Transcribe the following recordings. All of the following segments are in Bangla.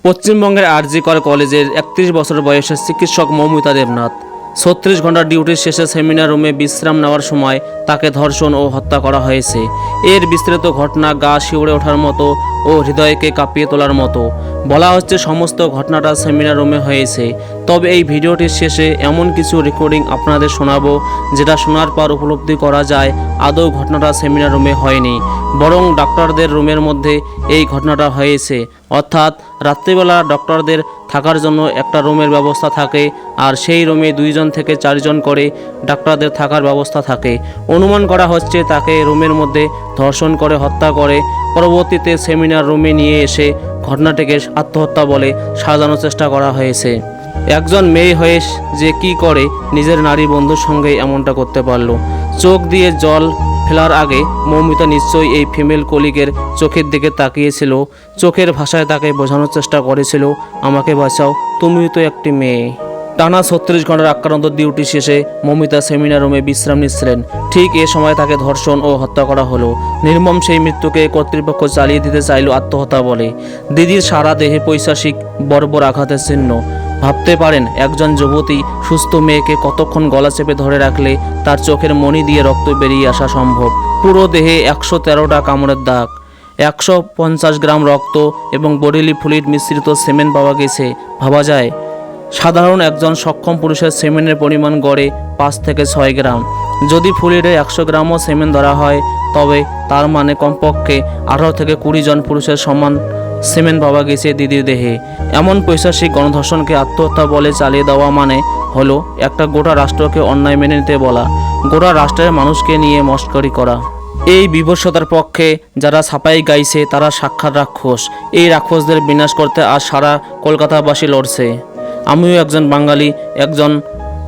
পশ্চিমবঙ্গের আরজি কর কলেজের 31 বছর বয়সের চিকিৎসক মৌমিতা দেবনাথ 36 ঘন্টার ডিউটির শেষে সেমিনার রুমে বিশ্রাম নেওয়ার সময় তাকে ধর্ষণ ও হত্যা করা হয়েছে। এর বিস্তৃত ঘটনা গা শিউরে ওঠার মতো ও হৃদয়কে কাঁপিয়ে তোলার মতো। বলা হচ্ছে সমস্ত ঘটনাটা সেমিনার রুমে হয়েছে। তবে এই ভিডিওটির শেষে এমন কিছু রেকর্ডিং আপনাদের শোনাবো যেটা শোনার পর উপলব্ধি করা যায় আদৌ ঘটনাটা সেমিনার রুমে হয়নি, বরং ডক্টরদের রুমের মধ্যে এই ঘটনাটা হয়েছে। অর্থাৎ রাত্রিবেলা ডক্টরদের থাকার জন্য একটা রুমের ব্যবস্থা থাকে, আর সেই রুমে 2 থেকে 4 করে ডাক্তারদের থাকার ব্যবস্থা থাকে। অনুমান করা হচ্ছে তাকে রুমের মধ্যে ধর্ষণ করে হত্যা করে পরবর্তীতে সেমিনার রুমে নিয়ে এসে ঘটনাটিকে আত্মহত্যা বলে সাজানোর চেষ্টা করা হয়েছে। একজন মেয়ে হয়ে যে কি করে নিজের নারী বন্ধুর সঙ্গে এমনটা করতে পারলো। চোখ দিয়ে জল ফেলার আগে মৌমিতা নিশ্চয়ই এই ফিমেল কলিগের চোখের দিকে তাকিয়েছিল। চোখের ভাষায় তাকে বোঝানোর চেষ্টা করেছিল, আমাকে বাঁচাও, তুমিও তো একটি মেয়ে। টানা 36 ঘন্টার আক্রান্ত ডিউটি শেষে মৌমিতা সেমিনার রুমে বিশ্রাম নিচ্ছিলেন। ঠিক এ সময় তাকে ধর্ষণ ও হত্যা করা হলো। নির্মম সেই মৃত্যুকে কর্তৃপক্ষ চালিয়ে দিতে চাইল আত্মহত্যা বলে। দিদির সারা দেহে পৈশাচিক বর্বর আঘাতের চিহ্ন। ভাবতে পারেন একজন যুবতী সুস্থ মেয়েকে কতক্ষণ গলা চেপে ধরে রাখলে তার চোখের মণি দিয়ে রক্ত বেরিয়ে আসা সম্ভব। পুরো দেহে 113টা কামড়ের দাগ, 150 গ্রাম রক্ত এবং বডিলি ফ্লুইড মিশ্রিত সেমেন পাওয়া গেছে। ভাবা যায় সাধারণ একজন সক্ষম পুরুষের সেমেনের পরিমাণ গড়ে 5 থেকে 6 গ্রাম। যদি ফ্লুইডে 100 গ্রামও সেমেন ধরা হয় তবে তার মানে কমপক্ষে 18 থেকে 20 জন পুরুষের সমান সেমেন পাওয়া গেছে দিদির দেহে। এমন পৈশাচিক গণধর্ষণকে আত্মহত্যা বলে চালিয়ে দেওয়া মানে হলো একটা গোটা রাষ্ট্রকে অন্যায় মেনে নিতে বলা, গোটা রাষ্ট্রের মানুষকে নিয়ে মস্করি করা। এই বিভৎসতার পক্ষে যারা ছাপাই গাইছে তারা সাক্ষাৎ রাক্ষস। এই রাক্ষসদের বিনাশ করতে আজ সারা কলকাতাবাসী লড়ছে। আমিও একজন বাঙালি, একজন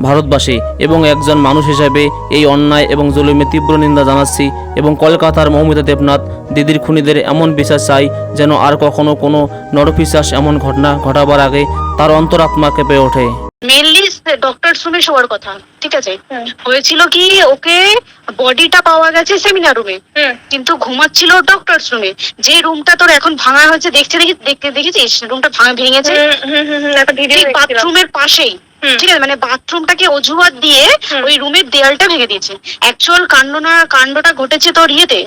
ভারতবাসী এবং একজন মানুষ হিসেবে এই অন্যায় এবং জুলুমের তীব্র নিন্দা জানাচ্ছি এবং কলকাতার মৌমিতা দেবনাথ দিদির খুনিদের এমন বিচার চাই যেন আর কখনো কোনো নরপিশাচ এমন ঘটনা ঘটাবার আগে তার অন্তরাত্মা কেঁপে ওঠে। মেনলি ডক্টর রুমে শোয়ার কথা, ঠিক আছে। হয়েছিল কি, ওকে বডিটা পাওয়া গেছে সেমিনার রুমে, কিন্তু ঘুমাচ্ছিল ডক্টর রুমে। যে রুমটা তোর এখন ভাঙা হয়েছে দেখেছিস রুমটা ভেঙেছে বাথরুমের পাশেই, ঠিক আছে। মানে বাথরুমটাকে অজুহাত দিয়ে ওই রুমের দেয়ালটা ভেঙে দিয়েছে। অ্যাকচুয়াল কাণ্ডটা ঘটেছে তোর ইয়েতে,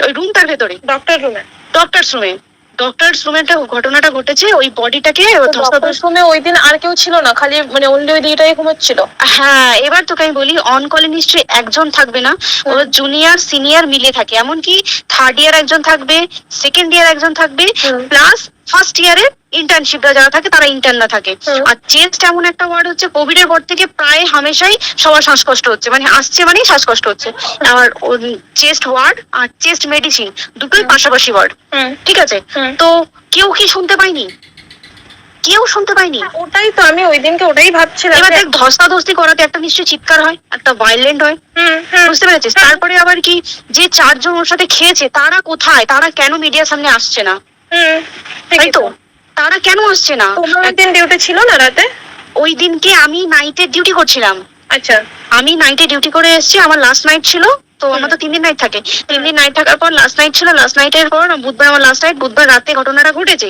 ওই রুমটার ভেতরে, ডক্টর রুমে একটা ঘটনাটা ঘটেছে। ওই বডিটাকে রুমে ওই দিন আর কেউ ছিল না, খালি মানে অনলি ওই দিদিটাই ঘুমাচ্ছিল। হ্যাঁ, এবার তোকে আমি বলি, অন কলে নিশ্চয়ই একজন থাকবে না, ওর জুনিয়র সিনিয়র মিলে থাকে। এমনকি থার্ড ইয়ার একজন থাকবে, সেকেন্ড ইয়ার একজন থাকবে, প্লাস ফার্স্ট ইয়ারে ইন্টার্নশিপরা যারা থাকে তারা ইন্টার্ন থাকে। আর চেস্ট এমন একটা ওয়ার্ড হচ্ছে, কোভিড এর পর থেকে প্রায় হামেশাই সবার শ্বাসকষ্ট হচ্ছে, মানে আসছে মানেই শ্বাসকষ্ট হচ্ছে। আর চেস্ট ওয়ার্ড আর চেস্ট মেডিসিন দুটোই পাশাপাশি ওয়ার্ড, ঠিক আছে। তো কেউ কি শুনতে পাইনি? কেউ শুনতে পাইনি। ওটাই তো আমি ওই দিনকে ওটাই ভাবছিলাম। এবার দেখ, ধস্তাধস্তি করাতে একটা নিশ্চয়ই চিৎকার হয়, একটা ভায়োলেন্ট হয়, বুঝতে পেরেছিস? তারপরে আবার কি, যে 4 জন ওর সাথে খেয়েছে তারা কোথায়? তারা কেন মিডিয়ার সামনে আসছে না? তাই তো, তারা কেন আসছে না? ওই দিন ডিউটি ছিল না রাতে? ওই দিনকে আমি নাইটের ডিউটি করছিলাম। আচ্ছা, আমি নাইটে ডিউটি করে এসেছি, আমার লাস্ট নাইট ছিল। তো আমার তো 3 দিন নাইট থাকে, 3 দিন নাইট থাকার পর লাস্ট নাইট ছিল। লাস্ট নাইটের পর বুধবার আমার লাস্ট নাইট, বুধবার রাতে ঘটনাটা ঘটেছে।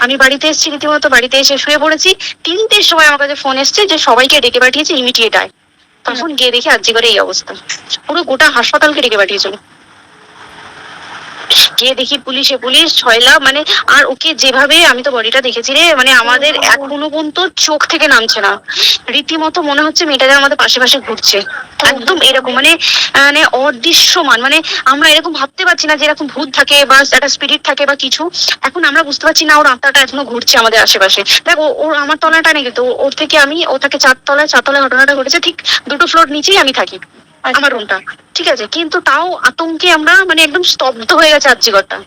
আমি বাড়িতে এসেছি, রীতিমতো বাড়িতে এসে শুয়ে পড়েছি। 3টের সময় আমার কাছে ফোন এসছে যে সবাইকে ডেকে পাঠিয়েছে, ইমিডিয়েট আয়। তখন গিয়ে দেখি আজকে করে এই অবস্থা, পুরো গোটা হাসপাতালকে ডেকে পাঠিয়েছিল। গিয়ে দেখি পুলিশ ছয়লা, মানে আর ওকে যেভাবে, আমি তো বডিটা দেখেছি রে, মানে আমাদের এখনো পর্যন্ত চোখ থেকে নামছে না। রীতিমতো মনে হচ্ছে মেয়েটা যেন আমাদের পাশে পাশে ঘুরছে, একদম এরকম, মানে মানে অদৃশ্যমান। মানে আমরা এরকম ভাবতে পারছি না যে এরকম ভূত থাকে বা একটা স্পিরিট থাকে বা কিছু। এখন আমরা বুঝতে পারছি না ওর আত্মাটা এখনো ঘুরছে আমাদের আশেপাশে। দেখ, ওর আমার তলাটা নেই, কিন্তু ওর থেকে ও থাকে 4তলায় ঘটনাটা ঘটেছে। ঠিক 2টো ফ্লোর নিচেই আমি থাকি, আমার রুমটা, ঠিক আছে। কিন্তু তাও আতঙ্কে আমরা মানে একদম স্তব্ধ হয়ে গেছে আর্যিকরটা।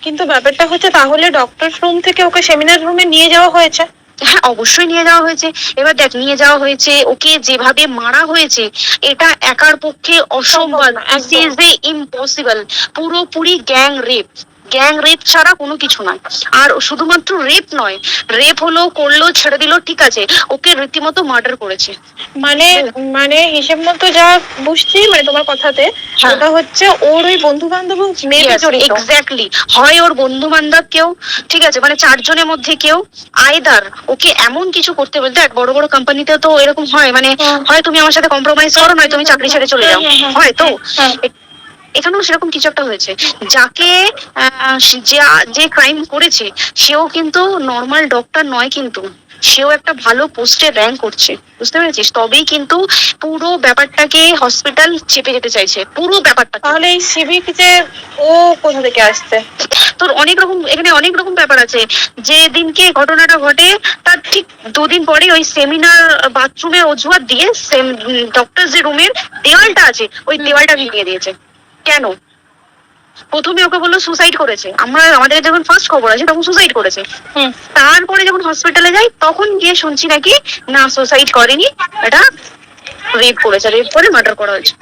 কিন্তু ব্যাপারটা হচ্ছে, তাহলে ডক্টর রুম থেকে ওকে সেমিনার রুমে নিয়ে যাওয়া হয়েছে? হ্যাঁ, অবশ্যই নিয়ে যাওয়া হয়েছে। এবার দেখ, নিয়ে যাওয়া হয়েছে, ওকে যেভাবে মারা হয়েছে এটা একার পক্ষে অসম্ভব, ইম্পসিবল, পুরোপুরি গ্যাং রেপ। গ্যাং রেপ ছাড়া কোনো কিছু নয়। আর শুধুমাত্র রেপ নয়, রেপ হলো, করলো, ছেড়ে দিল, ঠিক আছে, ওকে রীতিমতো মার্ডার করেছে। মানে মানে হিসেব মতো যা বুঝছি মানে তোমার কথাতে, হ্যাঁ। ওটা হচ্ছে ওর ওই বন্ধু বান্ধব মেয়েটা জড়িত। এক্স্যাক্টলি, হয় ওর বন্ধু বান্ধব কেউ, ঠিক আছে, মানে চারজনের মধ্যে কেউ, আইদার ওকে এমন কিছু করতে বলতে, এক বড় বড় কোম্পানিতে তো এরকম হয়, মানে হয় তুমি আমার সাথে কম্প্রোমাইজ করো, নয় তুমি চাকরি ছেড়ে চলে যাও, হয় তো। এখানেও সেরকম কিছু একটা হয়েছে। যাকে যে ক্রাইম করেছে সেও কিন্তু নর্মাল ডক্টর নয়, কিন্তু সেও একটা ভালো পোস্টে র্যাঙ্ক করছে, বুঝতে পেরেছিস? তবেই কিন্তু পুরো ব্যাপারটাকে হসপিটাল চেপে যেতে চাইছে, পুরো ব্যাপারটা। তাহলে এই সিভিক যে ও কোথা থেকে আসছে? তোর অনেক রকম, এখানে অনেক রকম ব্যাপার আছে। যে দিনকে ঘটনাটা ঘটে তার ঠিক দুদিন পরে ওই সেমিনার বাথরুমে অজুহাত দিয়ে ডক্টর যে রুমের দেওয়ালটা আছে ওই দেওয়ালটা ভেঙে দিয়েছে। কেন? প্রথমে ওকে বললো সুসাইড করেছে, আমাদের যখন ফার্স্ট খবর আছে তখন সুসাইড করেছে। তারপরে যখন হসপিটালে যাই তখন গিয়ে শুনছি নাকি না, সুসাইড করেনি, এটা রেপ করেছে, রেপ করে মার্ডার করা হয়েছে।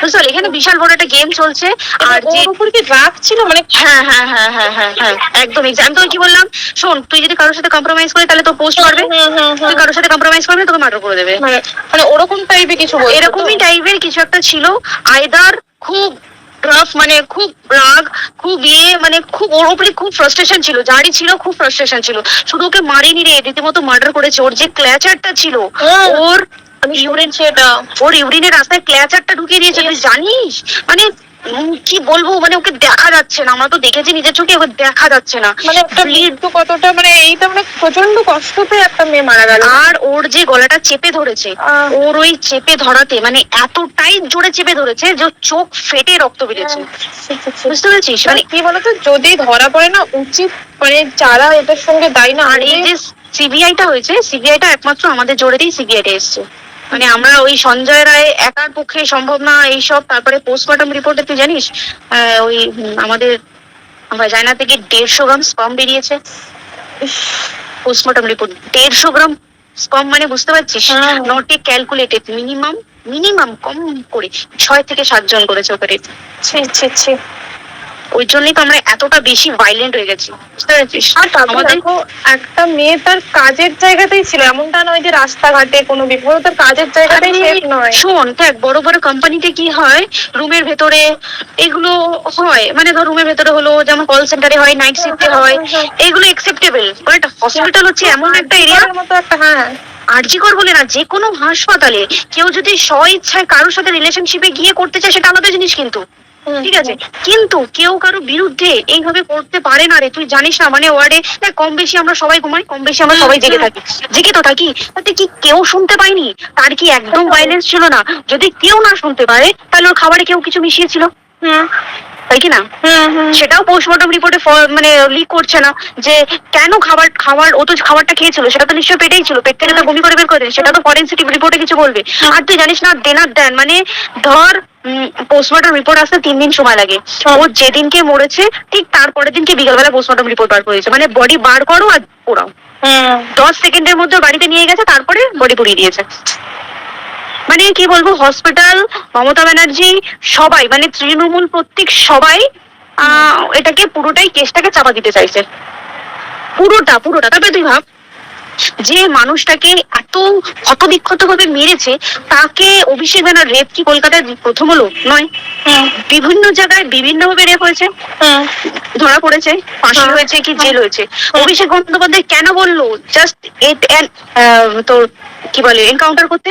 বুঝতে পারলি? এখানে বিশাল বড় একটা গেম চলছে। আর যে ওর উপর কি রাগ ছিল মানে? হ্যাঁ হ্যাঁ হ্যাঁ হ্যাঁ হ্যাঁ হ্যাঁ, একদম। আমি তোকে কি বললাম, শোন, তুই যদি কারোর সাথে কম্প্রোমাইজ করিস তাহলে তো পোস্ট করবে, তুই কারোর সাথে কম্প্রোমাইজ করবি তোকে মার্ডার করে দেবে। মানে ওরকম টাইপের কিছু বলতো? এরকমই টাইপের কিছু একটা ছিল। আইদার খুব রাফ, মানে খুব রাগ, খুব মানে খুব ওর উপরে খুব ফ্রাস্ট্রেশন ছিল, যারই ছিল খুব ফ্রাস্ট্রেশন ছিল। শুধু ওকে মারেনি রে, রীতিমতো মার্ডার করেছে। ওর যে ক্ল্যাচারটা ছিল, ওর ইউরিন, সেটা ওর ইউরিনের রাস্তায় ক্ল্যাচারটা ঢুকিয়ে দিয়েছে, তুই জানিস? মানে কি বলবো, মানে ওকে দেখা যাচ্ছে না, আমরা তো দেখেছি নিজের চোখে, ওকে দেখা যাচ্ছে না। মানে একটা মৃত্যু কতটা, মানে এইটা মানে প্রচন্ড কষ্টতে একটা মেয়ে মারা গেল। আর ওর যে গলাটা চেপে ধরেছে, ওর ওই চেপে ধরাতে মানে এতটাই জোরে চেপে ধরেছে যে চোখ ফেটে রক্ত বেরিয়েছে, বুঝতে পেরেছিস? মানে কি বলতো, যদি ধরা পড়ে না, উচিত মানে যারা এটার সঙ্গে দায়ী না। আর এই যে সিবিআইটা হয়েছে, সিবিআইটা একমাত্র আমাদের জোরেতেই সিবিআইটা এসছে। মানে আমরা ওই সঞ্জয় রায় একার পক্ষে সম্ভব না এইসব। তারপরে পোস্টমর্টম রিপোর্টে তুই জানিস ওই আমাদের ভাজাইনা থেকে 150 গ্রাম স্পার্ম বেরিয়েছে। পোস্টমর্টম রিপোর্ট 150 গ্রাম স্পার্ম, মানে বুঝতে পারছিস? নট এ ক্যালকুলেটেড, মিনিমাম কম করে 6 থেকে 7 জন করেছে অপারেট। ওই জন্যই তো আমরা এতটা বেশি ভাইলেন্ট হয়ে গেছি, বুঝতে পেরেছিস? আমাদের একটা মেয়ে তার কাজের জায়গাতেই ছিল, এমনটা নয় যে রাস্তাঘাটে কোনো বিপদ, তার কাজের জায়গাতেই সেফ নয়। শোন, দেখ বড় বড় কোম্পানিতে কি হয়, রুমের ভেতরে এগুলো হয়, মানে ধর রুমের ভেতরে হলো, যেমন কল সেন্টারে হয়, নাইট শিফটে হয়, এগুলো একসেপ্টেবল। বাট হসপিটাল হচ্ছে এমন একটা এরিয়ার মতো একটা, হ্যাঁ আরজিকর বলে না, যে কোনো হাসপাতালে কেউ যদি স্ব ইচ্ছায় কারোর সাথে রিলেশনশিপে গিয়ে করতে চায় সেটা আলাদা জিনিস, কিন্তু ঠিক আছে, কিন্তু কেউ কারো বিরুদ্ধে এইভাবে করতে পারে না রে। তুই জানিস না, মানে ওয়ার্ডে কম বেশি আমরা সবাই ঘুমাই, কম বেশি আমরা সবাই জেগে থাকি, জেগে তো থাকি, তাতে কি কেউ শুনতে পায়নি? তার কি একদম ভাইলেন্স ছিল না? যদি কেউ না শুনতে পারে তাহলে ওর খাবারে কেউ কিছু মিশিয়েছিল, তাই কি না? সেটাও পোস্টমর্টম রিপোর্টে মানে লিক করছে না যে কেন খাবার ও তো খাবারটা খেয়েছিল, সেটা তো নিশ্চয়ই পেটেই ছিল, পেট থেকে তো বমি করে বের করে দেয়, সেটা তো ফরেনসিক রিপোর্টে কিছু বলবে। আর তুই জানিস না, দেন মানে ধর পোস্টমর্টম রিপোর্ট আসতে 3 দিন সময় লাগে। ও যেদিনকে মরেছে ঠিক তারপরের দিনকে বিকালবেলা পোস্টমর্টম রিপোর্ট বার করেছে, মানে বডি বার করো আর পোড়াও, 10 সেকেন্ডের মধ্যে বাড়িতে নিয়ে গেছে, তারপরে বডি পুড়িয়ে দিয়েছে। মানে কি বলবো, হসপিটাল, মমতা ব্যানার্জি, সবাই, মানে তৃণমূল প্রত্যেক সবাই এটাকে পুরোটাই কেসটাকে চাপা দিতে চাইছে, পুরোটা। তবে তুই ভাব, যে মানুষটাকে এত ক্ষতবিক্ষত ভাবে মেরেছে, তাকে অভিষেক ব্যানার রেপ কি কলকাতায় প্রথম হলো? নয়, বিভিন্ন জায়গায় বিভিন্ন ভাবে রেপ হয়েছে, ধরা পড়েছে, ফাঁসি হয়েছে, কি জেল হয়েছে। অভিষেক বন্দ্যোপাধ্যায় কেন বললো জাস্ট তোর কি বলে এনকাউন্টার করতে?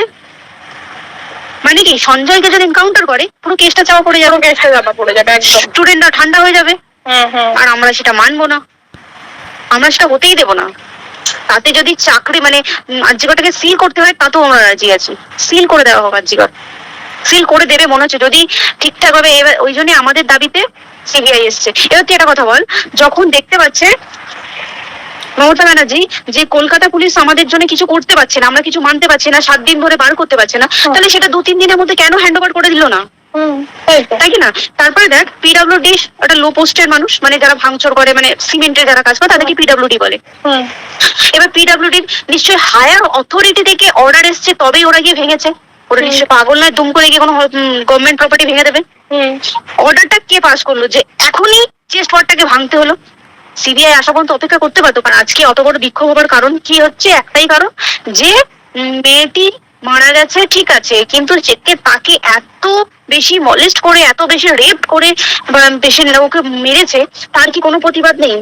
মানে কি সঞ্জয়কে যদি এনকাউন্টার করে পুরো কেসটা চাপা পড়ে যাবে, স্টুডেন্টরা ঠান্ডা হয়ে যাবে। আর আমরা সেটা মানবো না, আমরা সেটা হতেই দেবো না। তাতে যদি চাকরি মানে আরজিকরটাকে সিল করতে হয় তাতেও আমরা রাজি আছি, সিল করে দেওয়া হোক, আরজিকর সিল করে দেবে মনে হচ্ছে যদি ঠিকঠাক ভাবে। এবার ওই জন্য আমাদের দাবিতে সিবিআই এসছে। এবার তুই একটা কথা বল, যখন দেখতে পাচ্ছে মমতা ব্যানার্জি যে কলকাতা পুলিশ আমাদের জন্য কিছু করতে পারছে না, আমরা কিছু মানতে পারছি না, 7 দিন ধরে বার করতে পারছে না, তাহলে সেটা 2-3 দিনের মধ্যে কেন হ্যান্ড ওভার করে দিল না? তাই কি না? তারপরে দেখ, পিডব্লিউডি একটা লো পোস্টের মানুষ, মানে যারা ভাঙচুর করে, মানে সিমেন্টের যারা কাজ করে তাদেরকে পিডব্লিউডি বলে। এবার পিডব্লিউডি নিশ্চয়ই হায়ার অথরিটি থেকে অর্ডার এসছে তবেই ওরা গিয়ে ভেঙেছে। ওরা নিশ্চয়ই পাগল নয় দুম করে গিয়ে কোনো গভর্নমেন্ট প্রপার্টি ভেঙে দেবে। অর্ডারটা কে পাস করলো যে এখনই যে স্পটটাকে ভাঙতে হলো। সিবিআই আসা পর্যন্ত অপেক্ষা করতে পারতো, কারণ আজকে অত বড় বিক্ষোভ হবার কারণ কি হচ্ছে, একটাই কারণ যে মেয়েটি মারা গেছে ঠিক আছে, কিন্তু তাকে এত বেশি মলেস্ট করে, এত বেশি রেপ করে বা বেশি ওকে মেরেছে, তার কি কোনো প্রতিবাদ নেই?